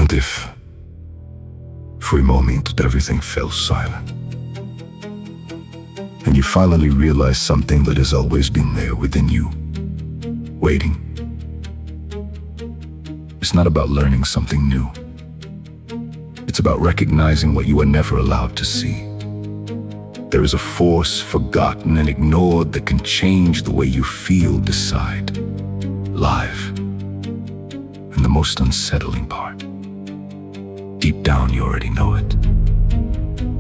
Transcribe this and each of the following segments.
And if, for a moment, everything fell silent, and you finally realize something that has always been there within you, waiting. It's not about learning something new. It's about recognizing what you were never allowed to see. There is a force forgotten and ignored that can change the way you feel, decide, live. And the most unsettling part, deep down you already know it.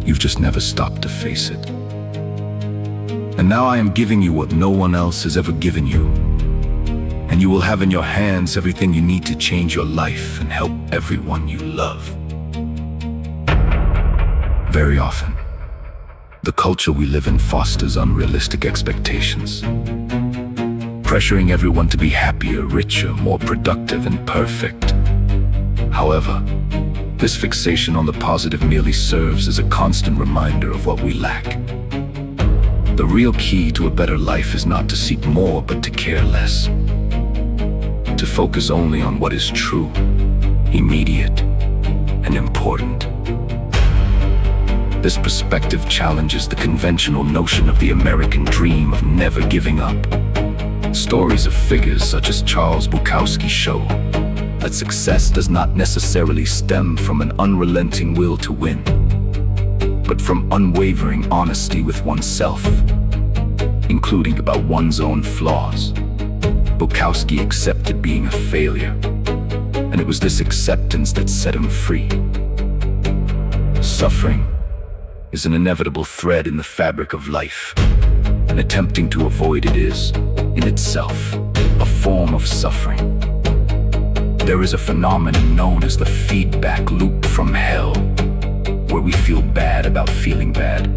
You've just never stopped to face it. And now I am giving you what no one else has ever given you. And you will have in your hands everything you need to change your life and help everyone you love. Very often, the culture we live in fosters unrealistic expectations, pressuring everyone to be happier, richer, more productive, and perfect. However, this fixation on the positive merely serves as a constant reminder of what we lack. The real key to a better life is not to seek more, but to care less. To focus only on what is true, immediate, and important. This perspective challenges the conventional notion of the American dream of never giving up. Stories of figures such as Charles Bukowski show that success does not necessarily stem from an unrelenting will to win, but from unwavering honesty with oneself, including about one's own flaws. Bukowski accepted being a failure, and it was this acceptance that set him free. Suffering is an inevitable thread in the fabric of life, and attempting to avoid it is, in itself, a form of suffering. There is a phenomenon known as the feedback loop from hell, where we feel bad about feeling bad,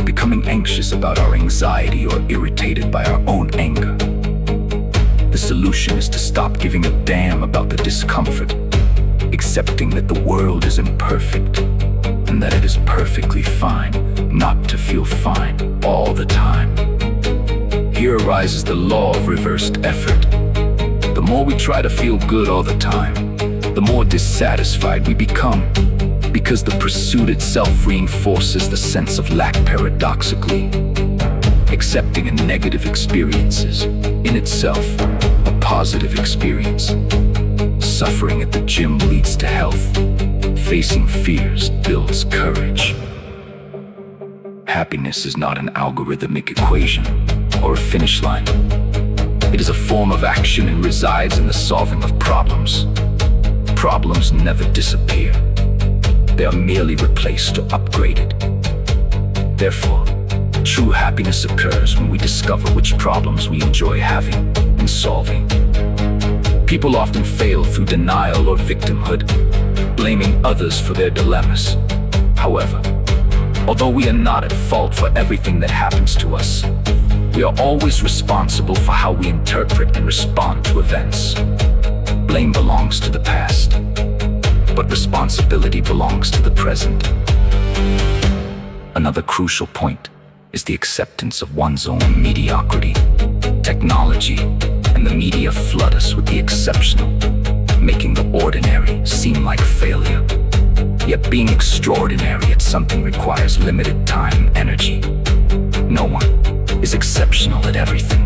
becoming anxious about our anxiety or irritated by our own anger. The solution is to stop giving a damn about the discomfort, accepting that the world is imperfect, and that it is perfectly fine not to feel fine all the time. Here arises the law of reversed effort. The more we try to feel good all the time, the more dissatisfied we become, because the pursuit itself reinforces the sense of lack paradoxically. Accepting a negative experience is, in itself, a positive experience. Suffering at the gym leads to health. Facing fears builds courage. Happiness is not an algorithmic equation or a finish line. It is a form of action and resides in the solving of problems. Problems never disappear. They are merely replaced or upgraded. Therefore, true happiness occurs when we discover which problems we enjoy having and solving. People often fail through denial or victimhood, blaming others for their dilemmas. However, although we are not at fault for everything that happens to us, we are always responsible for how we interpret and respond to events. Blame belongs to the past, but responsibility belongs to the present. Another crucial point is the acceptance of one's own mediocrity. Technology and the media flood us with the exceptional, making the ordinary seem like failure. Yet being extraordinary at something requires limited time and energy. No one is exceptional at everything.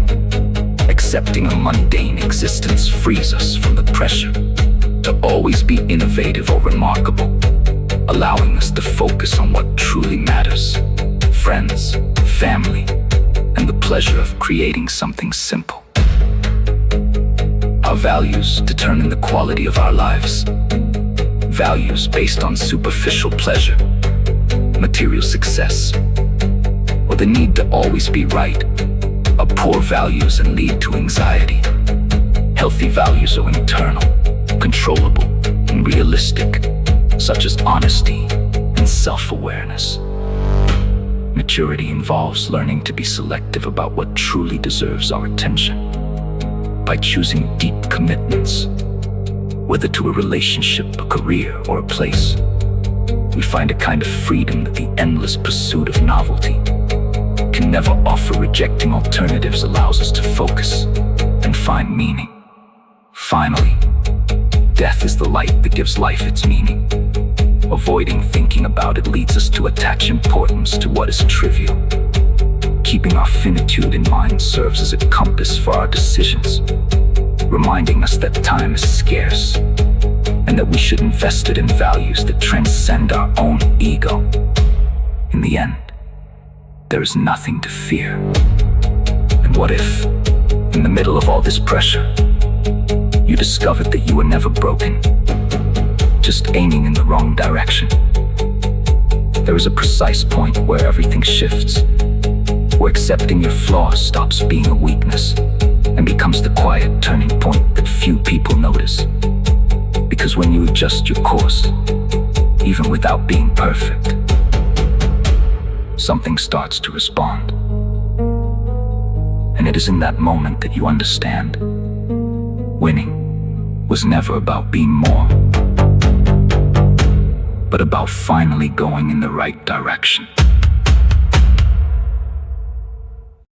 Accepting a mundane existence frees us from the pressure to always be innovative or remarkable, allowing us to focus on what truly matters: friends, family, and the pleasure of creating something simple. Our values determine the quality of our lives. Values based on superficial pleasure, material success, or the need to always be right are poor values and lead to anxiety. Healthy values are internal, controllable, and realistic, such as honesty and self-awareness. Maturity involves learning to be selective about what truly deserves our attention. By choosing deep commitments, whether to a relationship, a career, or a place, we find a kind of freedom that the endless pursuit of novelty can never offer. Rejecting alternatives allows us to focus and find meaning. Finally, death is the light that gives life its meaning. Avoiding thinking about it leads us to attach importance to what is trivial. Keeping our finitude in mind serves as a compass for our decisions, reminding us that time is scarce and that we should invest it in values that transcend our own ego. In the end, there is nothing to fear. And what if, in the middle of all this pressure, you discovered that you were never broken, just aiming in the wrong direction? There is a precise point where everything shifts, where accepting your flaws stops being a weakness and becomes the quiet turning point that few people notice. Because when you adjust your course, even without being perfect, something starts to respond. And it is in that moment that you understand winning was never about being more, but about finally going in the right direction.